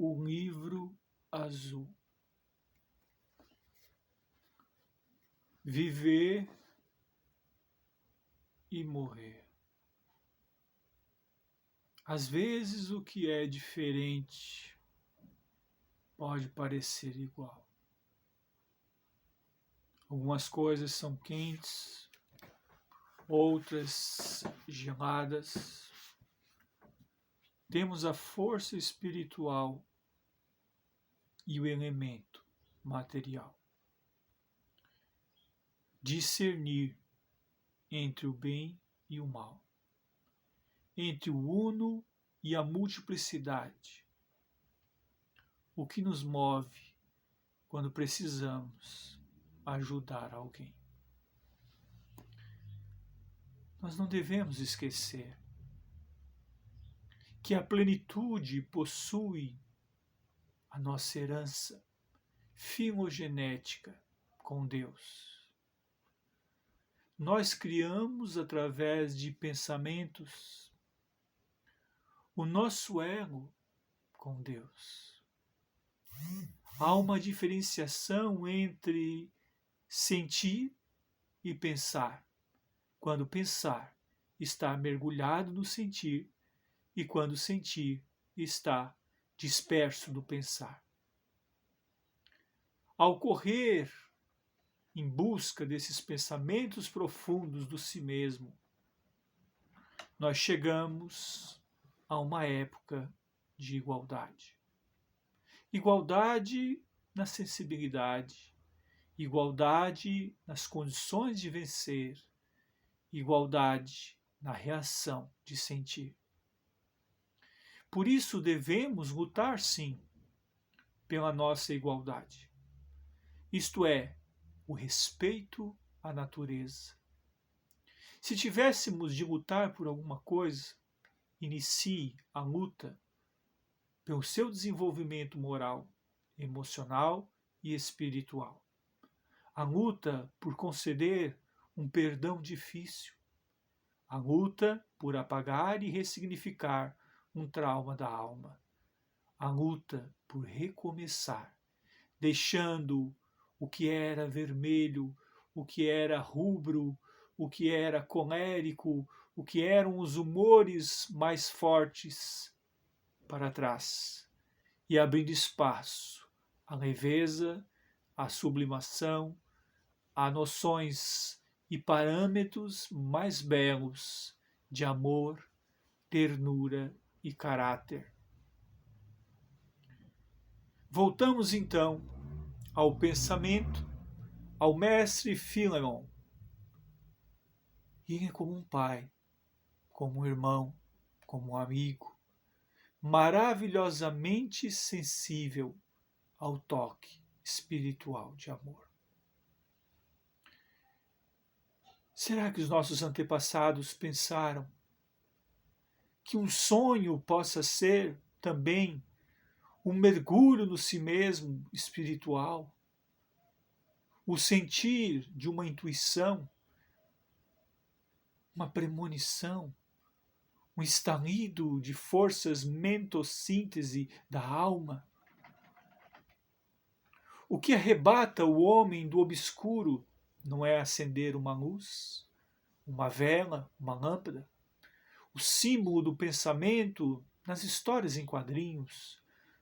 o livro azul. Viver e morrer. Às vezes o que é diferente pode parecer igual. Algumas coisas são quentes, outras geladas. Temos a força espiritual e o elemento material. Discernir entre o bem e o mal, entre o uno e a multiplicidade. O que nos move quando precisamos ajudar alguém. Nós não devemos esquecer que a plenitude possui a nossa herança filogenética com Deus. Nós criamos através de pensamentos o nosso ego com Deus. Há uma diferenciação entre sentir e pensar, quando pensar está mergulhado no sentir e quando sentir está disperso do pensar. Ao correr em busca desses pensamentos profundos do si mesmo, nós chegamos a uma época de igualdade. Igualdade na sensibilidade, igualdade nas condições de vencer, igualdade na reação de sentir. Por isso devemos lutar, sim, pela nossa igualdade. Isto é, o respeito à natureza. Se tivéssemos de lutar por alguma coisa, inicie a luta pelo seu desenvolvimento moral, emocional e espiritual. A luta por conceder um perdão difícil. A luta por apagar e ressignificar um trauma da alma. A luta por recomeçar, deixando o que era vermelho, o que era rubro, o que era colérico, o que eram os humores mais fortes para trás e abrindo espaço à leveza, à sublimação, a noções e parâmetros mais belos de amor, ternura e caráter. Voltamos então ao pensamento, ao mestre Philemon. Ele é como um pai, como um irmão, como um amigo, maravilhosamente sensível ao toque espiritual de amor. Será que os nossos antepassados pensaram que um sonho possa ser também um mergulho no si mesmo espiritual? O sentir de uma intuição, uma premonição, um estalido de forças mentossíntese da alma? O que arrebata o homem do obscuro não é acender uma luz, uma vela, uma lâmpada? O símbolo do pensamento nas histórias em quadrinhos,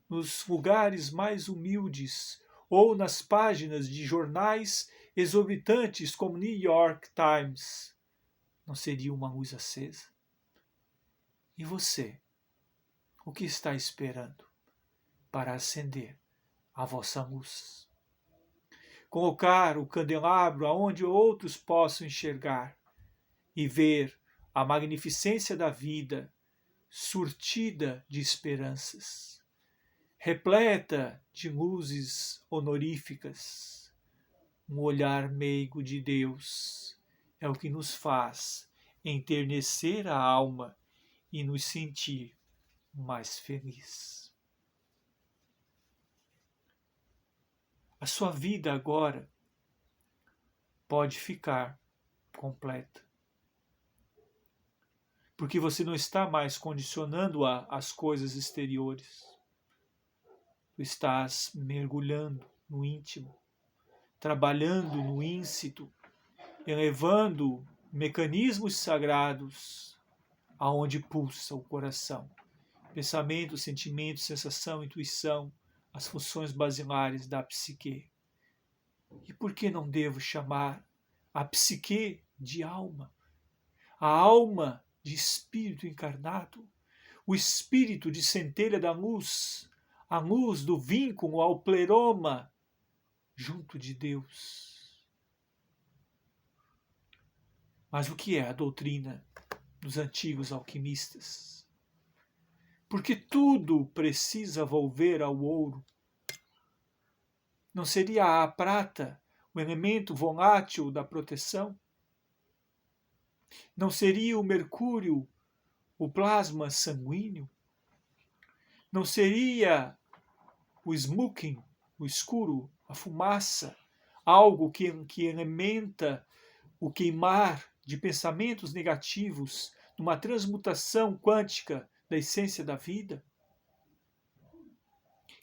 nos lugares mais humildes ou nas páginas de jornais exorbitantes como New York Times, não seria uma luz acesa? E você, o que está esperando para acender a vossa luz? Colocar o candelabro aonde outros possam enxergar e ver a magnificência da vida surtida de esperanças, repleta de luzes honoríficas. Um olhar meigo de Deus é o que nos faz enternecer a alma e nos sentir mais felizes. A sua vida agora pode ficar completa, porque você não está mais condicionando-a às coisas exteriores. tu estás mergulhando no íntimo, trabalhando no íncito, elevando mecanismos sagrados aonde pulsa o coração. Pensamento, sentimento, sensação, intuição, as funções basilares da psique. E por que não devo chamar a psique de alma? A alma de espírito encarnado, o espírito de centelha da luz, a luz do vínculo ao pleroma junto de Deus. Mas o que é a doutrina dos antigos alquimistas? Porque tudo precisa volver ao ouro. Não seria a prata o elemento volátil da proteção? Não seria o mercúrio o plasma sanguíneo? Não seria o smoking, o escuro, a fumaça, algo que elementa o queimar de pensamentos negativos numa transmutação quântica da essência da vida?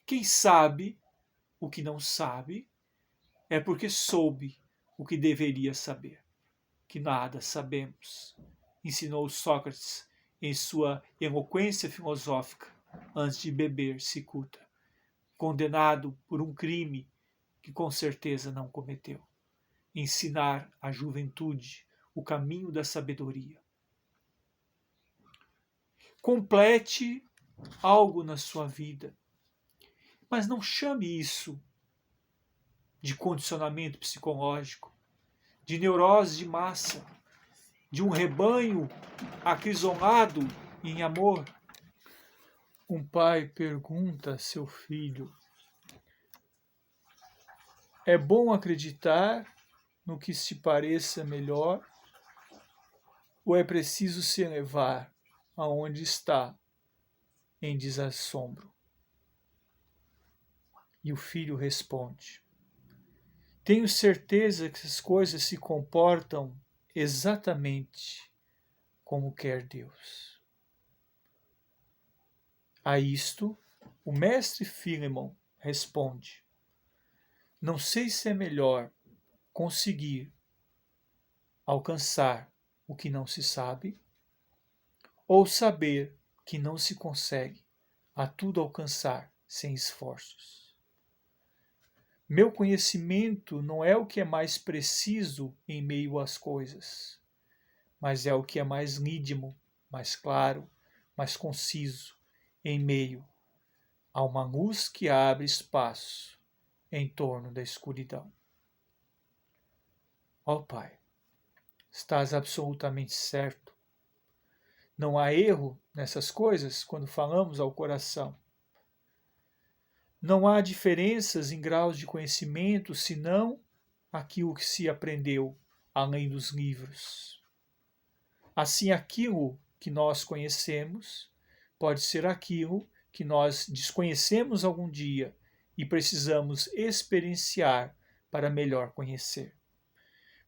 Quem sabe o que não sabe é porque soube o que deveria saber, que nada sabemos, ensinou Sócrates em sua eloquência filosófica antes de beber cicuta, condenado por um crime que com certeza não cometeu. Ensinar à juventude o caminho da sabedoria. Complete algo na sua vida, mas não chame isso de condicionamento psicológico, de neurose de massa, de um rebanho acrisolado em amor. Um pai pergunta a seu filho: é bom acreditar no que se pareça melhor ou é preciso se elevar aonde está em desassombro? E o filho responde: tenho certeza que as coisas se comportam exatamente como quer Deus. A isto, o mestre Filemon responde: não sei se é melhor conseguir alcançar o que não se sabe, ou saber que não se consegue a tudo alcançar sem esforços. Meu conhecimento não é o que é mais preciso em meio às coisas, mas é o que é mais nídimo, mais claro, mais conciso em meio a uma luz que abre espaço em torno da escuridão. Ó Pai, estás absolutamente certo. Não há erro nessas coisas quando falamos ao coração. Não há diferenças em graus de conhecimento, senão aquilo que se aprendeu além dos livros. Assim, aquilo que nós conhecemos pode ser aquilo que nós desconhecemos algum dia e precisamos experienciar para melhor conhecer.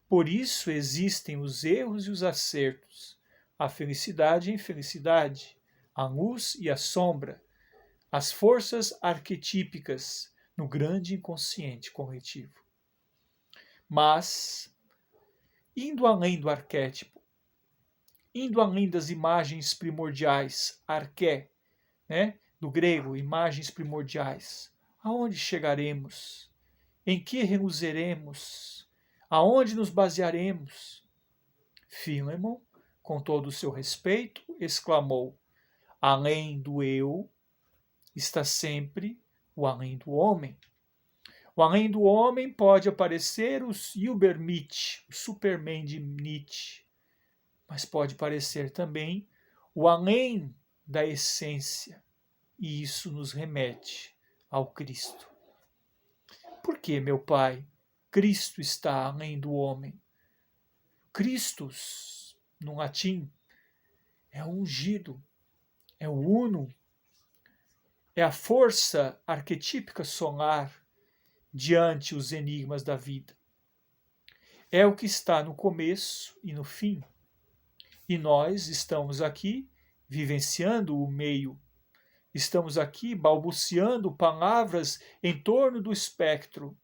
Por isso existem os erros e os acertos, a felicidade e a infelicidade, a luz e a sombra, as forças arquetípicas no grande inconsciente coletivo. Mas, indo além do arquétipo, indo além das imagens primordiais, arqué, do grego, imagens primordiais, aonde chegaremos? Em que reluzeremos? Aonde nos basearemos? Filemon, com todo o seu respeito, exclamou: além do eu, está sempre o além do homem. O além do homem pode aparecer o Übermensch, o Superman de Nietzsche, mas pode parecer também o além da essência, e isso nos remete ao Cristo. Por que, meu Pai, Cristo está além do homem? Christus, no latim, é o ungido, é o uno, é a força arquetípica solar diante os enigmas da vida. É o que está no começo e no fim. E nós estamos aqui vivenciando o meio, Estamos aqui balbuciando palavras em torno do espectro,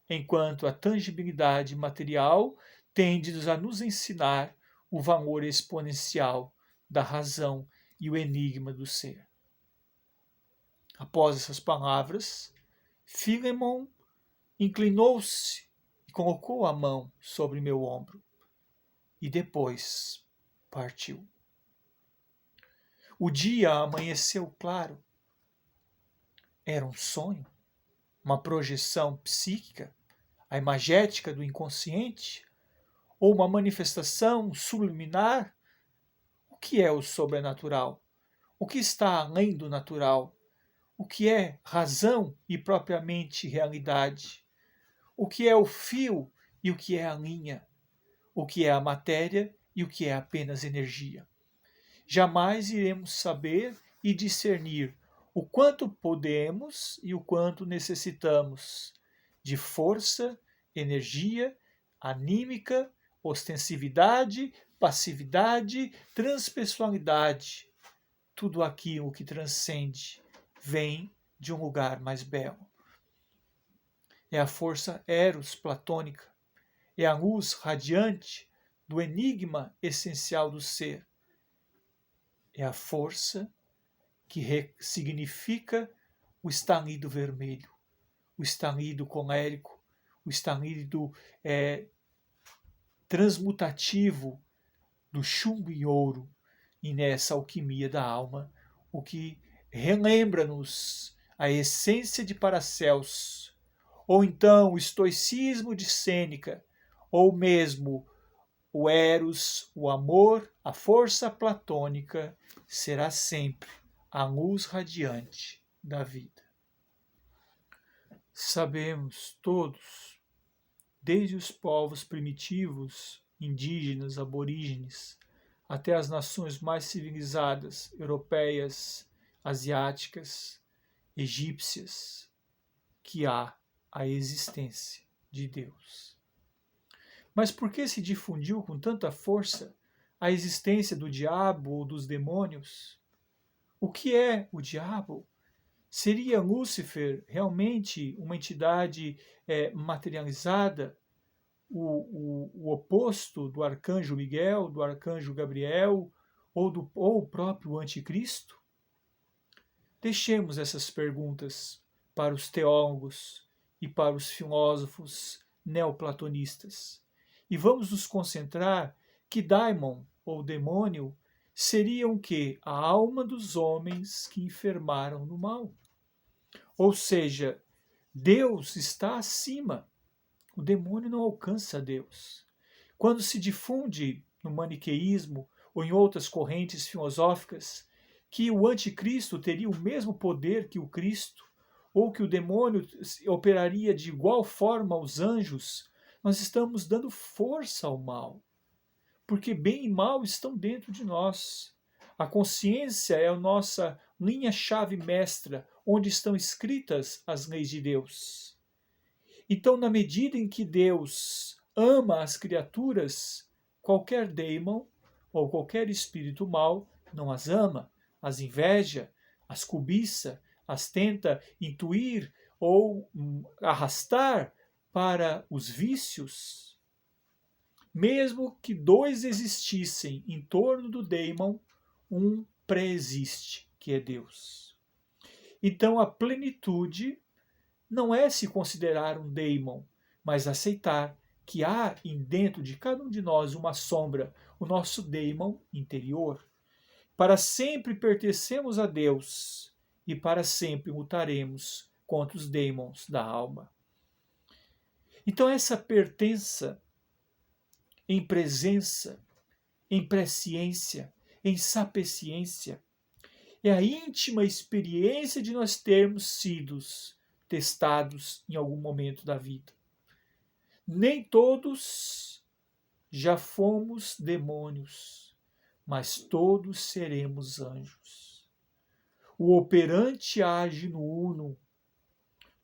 enquanto a tangibilidade material tende a nos ensinar o valor exponencial da razão e o enigma do ser. Após essas palavras, Filemon inclinou-se e colocou a mão sobre meu ombro e depois partiu. O dia amanheceu claro. Era um sonho? Uma projeção psíquica, a imagética do inconsciente? Ou uma manifestação subliminar? O que é o sobrenatural? O que está além do natural? O que é razão e propriamente realidade? O que é o fio e o que é a linha? O que é a matéria e o que é apenas energia? Jamais iremos saber e discernir o quanto podemos e o quanto necessitamos de força, energia, anímica, ostensividade, passividade, transpessoalidade. Tudo aquilo que transcende vem de um lugar mais belo. É a força eros platônica, é a luz radiante do enigma essencial do ser. É a força que significa o estalido vermelho, o estalido colérico, o estalido transmutativo do chumbo e ouro, e nessa alquimia da alma, o que relembra-nos a essência de Paracelso, ou então o estoicismo de Sêneca, ou mesmo o eros, o amor, a força platônica, será sempre a luz radiante da vida. Sabemos todos, desde os povos primitivos, indígenas, aborígenes, até as nações mais civilizadas, europeias, asiáticas, egípcias, que há a existência de Deus. Mas por que se difundiu com tanta força a existência do diabo ou dos demônios? O que é o diabo? Seria Lúcifer realmente uma entidade materializada, o oposto do arcanjo Miguel, do arcanjo Gabriel ou o próprio anticristo? Deixemos essas perguntas para os teólogos e para os filósofos neoplatonistas e vamos nos concentrar que daimon ou demônio seriam que a alma dos homens que enfermaram no mal. Ou seja, Deus está acima. O demônio não alcança Deus. Quando se difunde no maniqueísmo ou em outras correntes filosóficas que o anticristo teria o mesmo poder que o Cristo, ou que o demônio operaria de igual forma aos anjos, nós estamos dando força ao mal. Porque bem e mal estão dentro de nós. A consciência é a nossa linha-chave mestra, onde estão escritas as leis de Deus. Então, na medida em que Deus ama as criaturas, qualquer daemon ou qualquer espírito mau não as ama, as inveja, as cobiça, as tenta intuir ou arrastar para os vícios. Mesmo que dois existissem em torno do daemon, um pré-existe, que é Deus. Então a plenitude não é se considerar um daemon, mas aceitar que há dentro de cada um de nós uma sombra, o nosso daemon interior. Para sempre pertencemos a Deus e para sempre lutaremos contra os daemons da alma. Então essa pertença em presença, em presciência, em sapeciência, é a íntima experiência de nós termos sido testados em algum momento da vida. Nem todos já fomos demônios, mas todos seremos anjos. O operante age no uno,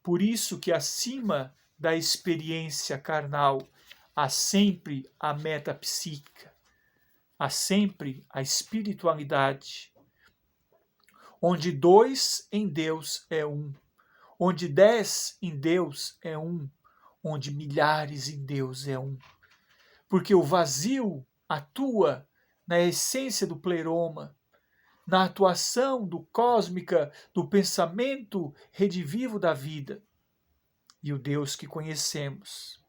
por isso que acima da experiência carnal há sempre a metapsíquica, há sempre a espiritualidade. onde 2 em Deus é 1, onde 10 em Deus é 1, onde milhares em Deus é 1. Porque o vazio atua na essência do pleroma, na atuação do cósmica do pensamento redivivo da vida. E o Deus que conhecemos,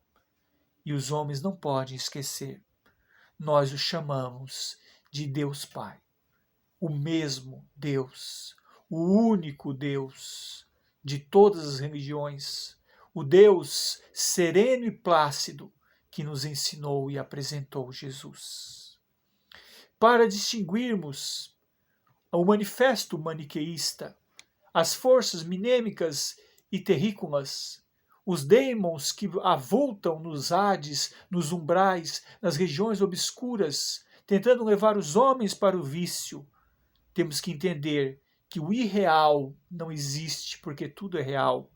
e os homens não podem esquecer, nós o chamamos de Deus Pai, o mesmo Deus, o único Deus de todas as religiões, o Deus sereno e plácido que nos ensinou e apresentou Jesus. Para distinguirmos o manifesto maniqueísta, as forças minêmicas e terrícolas, os dêmons que avultam nos Hades, nos umbrais, nas regiões obscuras, tentando levar os homens para o vício, temos que entender que o irreal não existe, porque tudo é real.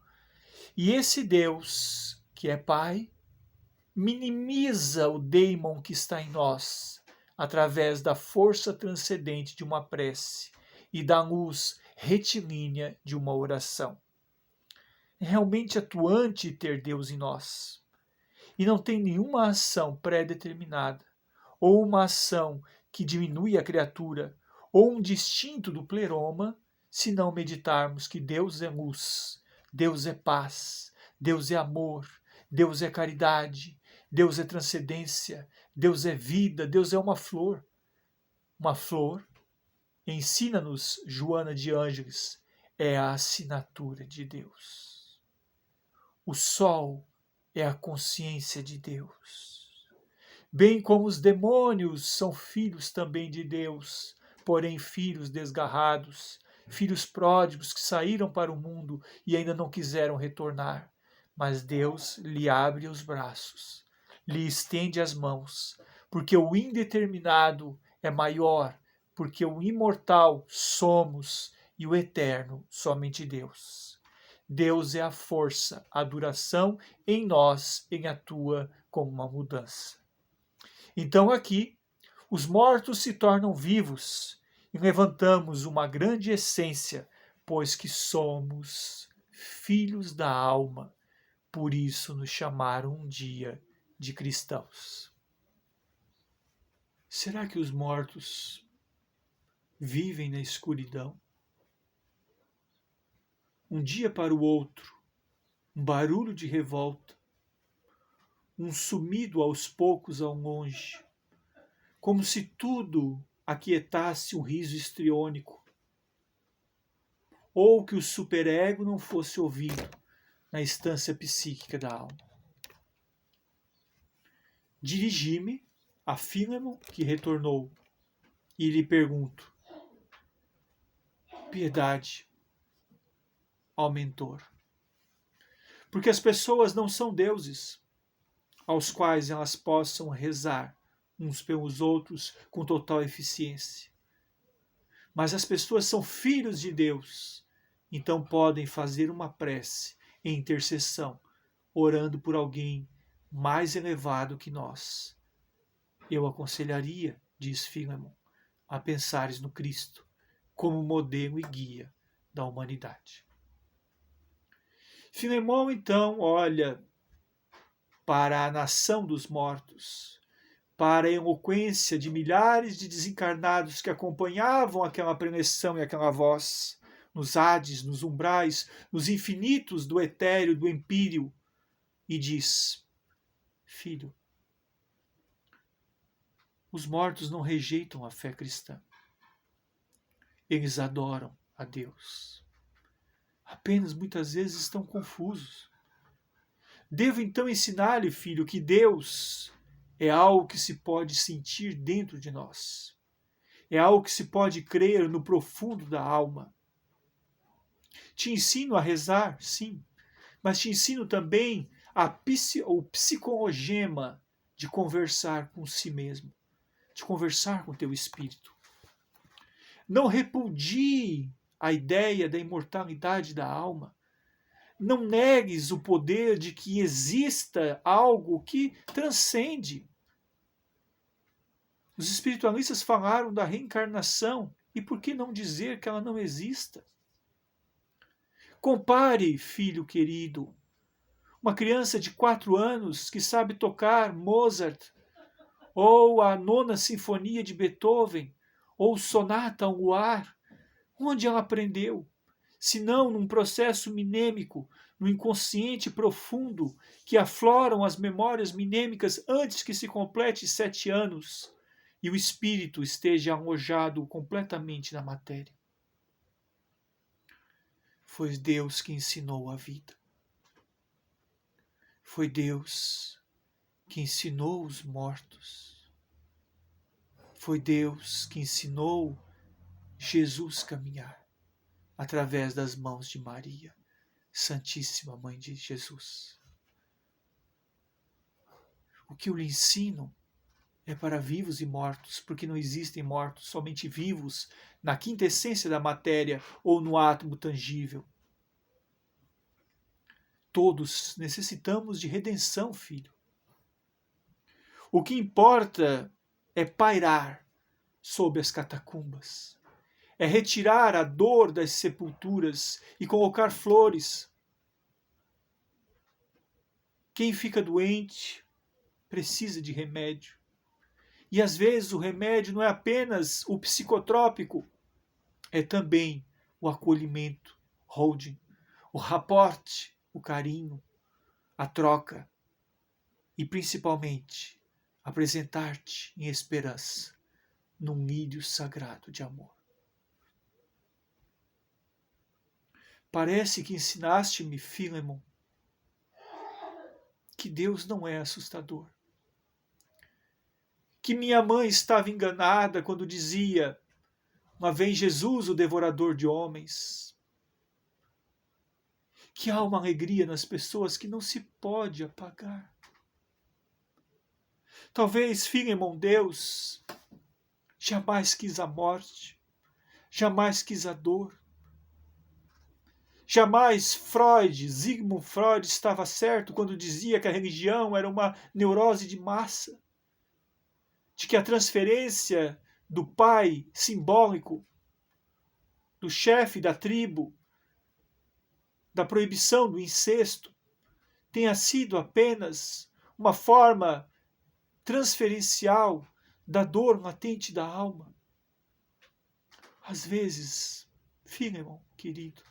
E esse Deus, que é Pai, minimiza o dêmon que está em nós, através da força transcendente de uma prece e da luz retilínea de uma oração. É realmente atuante ter Deus em nós. E não tem nenhuma ação pré-determinada, ou uma ação que diminui a criatura, ou um distinto do pleroma, se não meditarmos que Deus é luz, Deus é paz, Deus é amor, Deus é caridade, Deus é transcendência, Deus é vida, Deus é uma flor. Uma flor, ensina-nos Joana de Ângeles, é a assinatura de Deus. O sol é a consciência de Deus. Bem como os demônios são filhos também de Deus, porém filhos desgarrados, filhos pródigos que saíram para o mundo e ainda não quiseram retornar. Mas Deus lhe abre os braços, lhe estende as mãos, porque o indeterminado é maior, porque o imortal somos e o eterno somente Deus. Deus é a força, a duração em nós, em atua como uma mudança. Então aqui, os mortos se tornam vivos e levantamos uma grande essência, pois que somos filhos da alma. Por isso nos chamaram um dia de cristãos. Será que os mortos vivem na escuridão? Um dia para o outro, um barulho de revolta, um sumido aos poucos ao longe, como se tudo aquietasse um riso histriônico, ou que o superego não fosse ouvido na instância psíquica da alma. Dirigi-me a Fílemon, que retornou, e lhe pergunto: piedade ao mentor. Porque as pessoas não são deuses aos quais elas possam rezar uns pelos outros com total eficiência. Mas as pessoas são filhos de Deus, então podem fazer uma prece em intercessão, orando por alguém mais elevado que nós. Eu aconselharia, diz Fílemon, a pensares no Cristo como modelo e guia da humanidade. Filemon então olha para a nação dos mortos, para a eloquência de milhares de desencarnados que acompanhavam aquela preleção e aquela voz, nos Hades, nos umbrais, nos infinitos do etéreo, do empíreo, e diz: filho, os mortos não rejeitam a fé cristã. Eles adoram a Deus. Apenas muitas vezes estão confusos. Devo então ensinar-lhe, filho, que Deus é algo que se pode sentir dentro de nós. É algo que se pode crer no profundo da alma. Te ensino a rezar, sim, mas te ensino também o psicologema de conversar com si mesmo, de conversar com teu espírito. Não repudie a ideia da imortalidade da alma. Não negues o poder de que exista algo que transcende. Os espiritualistas falaram da reencarnação, E por que não dizer que ela não exista? Compare, filho querido, uma criança de 4 anos que sabe tocar Mozart, ou a Nona Sinfonia de Beethoven, ou Sonata ao Luar. Onde ela aprendeu? Se não num processo minêmico, no inconsciente profundo, que afloram as memórias minêmicas antes que se complete 7 anos e o espírito esteja alojado completamente na matéria. Foi Deus que ensinou a vida. Foi Deus que ensinou os mortos. Foi Deus que ensinou Jesus a caminhar através das mãos de Maria, Santíssima Mãe de Jesus. O que eu lhe ensino é para vivos e mortos, porque não existem mortos, somente vivos na quinta essência da matéria ou no átomo tangível. Todos necessitamos de redenção, filho. O que importa é pairar sob as catacumbas, é retirar a dor das sepulturas e colocar flores. Quem fica doente precisa de remédio. E às vezes o remédio não é apenas o psicotrópico, é também o acolhimento, holding, o raporte, o carinho, a troca e principalmente apresentar-te em esperança num lírio sagrado de amor. Parece que ensinaste-me, Filemon, que Deus não é assustador. Que minha mãe estava enganada quando dizia: "Lá vem Jesus, o devorador de homens". Que há uma alegria nas pessoas que não se pode apagar. Talvez, Filemon, Deus jamais quis a morte, jamais quis a dor. Jamais Sigmund Freud estava certo quando dizia que a religião era uma neurose de massa, de que a transferência do pai simbólico, do chefe da tribo, da proibição do incesto, tenha sido apenas uma forma transferencial da dor latente da alma. Às vezes, Filemon, querido,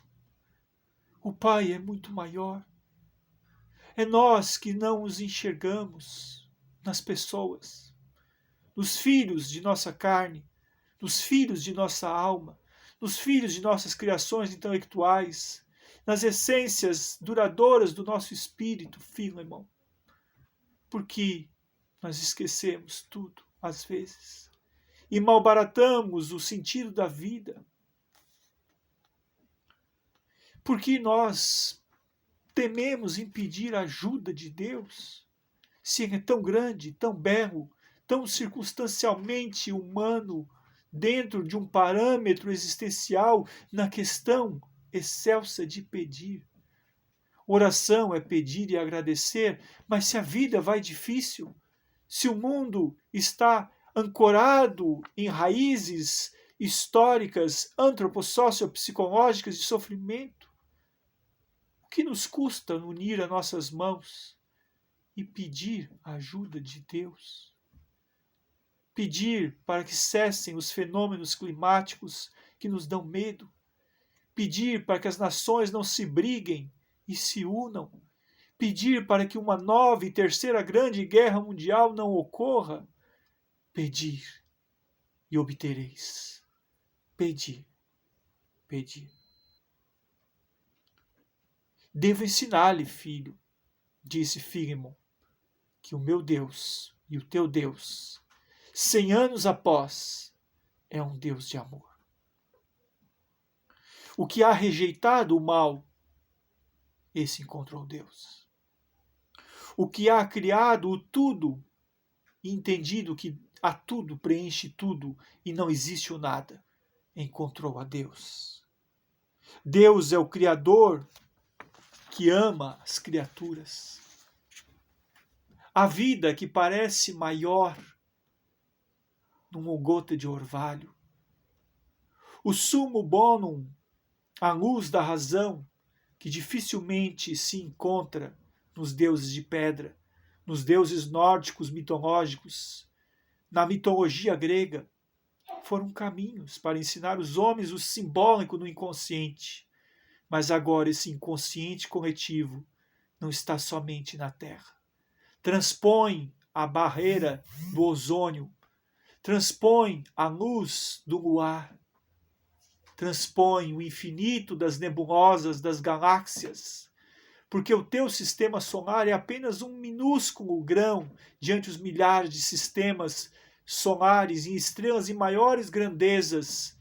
o Pai é muito maior. É nós que não os enxergamos nas pessoas, nos filhos de nossa carne, nos filhos de nossa alma, nos filhos de nossas criações intelectuais, nas essências duradouras do nosso espírito, Filemon. Porque nós esquecemos tudo, às vezes, e malbaratamos o sentido da vida. Porque nós tememos impedir a ajuda de Deus, se Ele é tão grande, tão belo, tão circunstancialmente humano, dentro de um parâmetro existencial, na questão excelsa de pedir. Oração é pedir e agradecer, mas se a vida vai difícil, se o mundo está ancorado em raízes históricas, antropossociopsicológicas de sofrimento, o que nos custa unir as nossas mãos e pedir a ajuda de Deus? Pedir para que cessem os fenômenos climáticos que nos dão medo. Pedir para que as nações não se briguem e se unam. Pedir para que uma nova e terceira grande guerra mundial não ocorra. Pedir e obtereis. Pedir, pedir. Devo ensinar-lhe, filho, disse Filemon, que o meu Deus e o teu Deus, 100 anos após, é um Deus de amor. O que há rejeitado o mal, esse encontrou Deus. O que há criado o tudo, entendido que a tudo preenche tudo e não existe o nada, encontrou a Deus. Deus é o Criador que ama as criaturas. A vida que parece maior numa gota de orvalho. o sumo bonum, a luz da razão, que dificilmente se encontra nos deuses de pedra, nos deuses nórdicos mitológicos, na mitologia grega, foram caminhos para ensinar os homens o simbólico no inconsciente. Mas agora esse inconsciente coletivo não está somente na Terra. Transpõe a barreira do ozônio, transpõe a luz do luar, transpõe o infinito das nebulosas, das galáxias, porque o teu sistema solar é apenas um minúsculo grão diante dos milhares de sistemas solares em estrelas de maiores grandezas,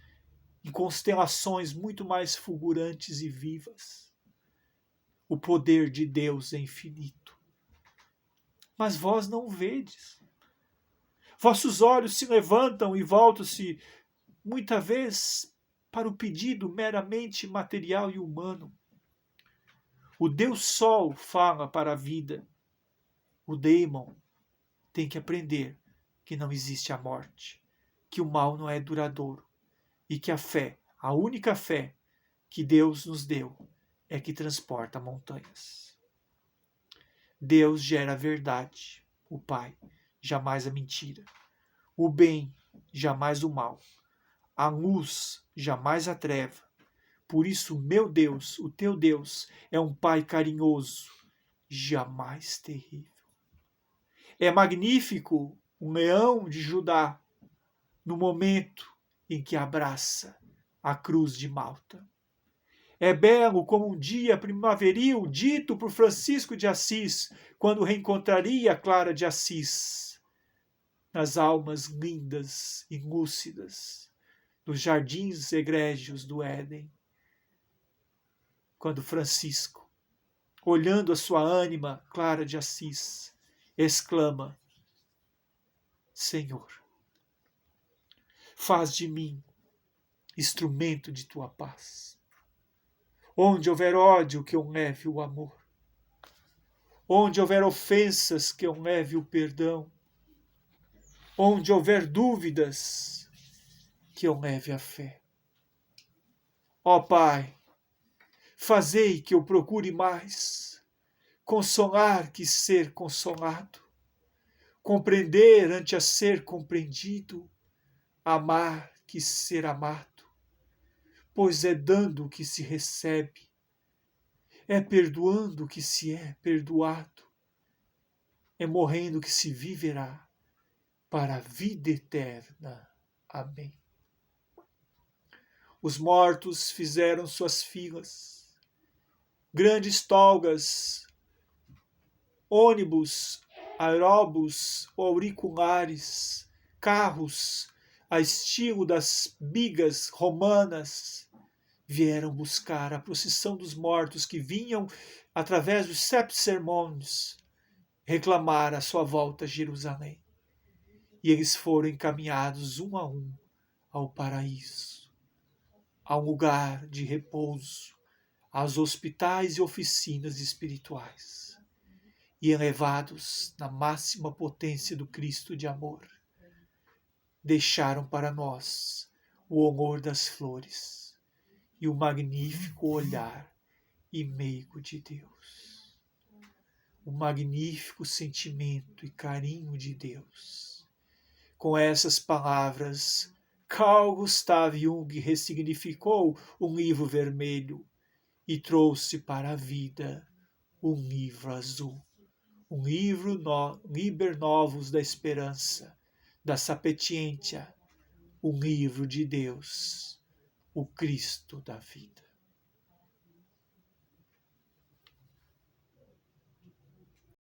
em constelações muito mais fulgurantes e vivas. O poder de Deus é infinito. Mas vós não o vedes. Vossos olhos se levantam e voltam-se, muita vez, para o pedido meramente material e humano. O Deus Sol fala para a vida. O Daemon tem que aprender que não existe a morte, que o mal não é duradouro e que a fé, a única fé que Deus nos deu, é que transporta montanhas. Deus gera a verdade, o Pai, jamais a mentira. O bem, jamais o mal. A luz, jamais a treva. Por isso, meu Deus, o teu Deus, é um Pai carinhoso, jamais terrível. É magnífico um leão de Judá no momento em que abraça a cruz de Malta. É belo como um dia primaveril dito por Francisco de Assis, quando reencontraria Clara de Assis, nas almas lindas e lúcidas dos jardins egrégios do Éden. Quando Francisco, olhando a sua ânima, Clara de Assis, exclama: Senhor, faz de mim instrumento de tua paz. Onde houver ódio, que eu leve o amor. Onde houver ofensas, que eu leve o perdão. Onde houver dúvidas, que eu leve a fé. Ó Pai, fazei que eu procure mais consolar que ser consolado, compreender ante a ser compreendido, amar que ser amado, pois é dando que se recebe, é perdoando que se é perdoado, é morrendo que se viverá para a vida eterna. Amém. Os mortos fizeram suas filas, grandes togas, ônibus, aeróbus, auriculares, carros, a estilo das bigas romanas, vieram buscar a procissão dos mortos que vinham, através dos 7 sermões, reclamar a sua volta a Jerusalém. E eles foram encaminhados um a um ao paraíso, a um lugar de repouso, aos hospitais e oficinas espirituais, e elevados na máxima potência do Cristo de amor, deixaram para nós o olor das flores e o magnífico olhar e meigo de Deus, o magnífico sentimento e carinho de Deus. Com essas palavras, Carl Gustav Jung ressignificou um livro vermelho e trouxe para a vida um livro azul, um livro Liber Novus da Esperança, da Sapetientia, um livro de Deus, o Cristo da vida.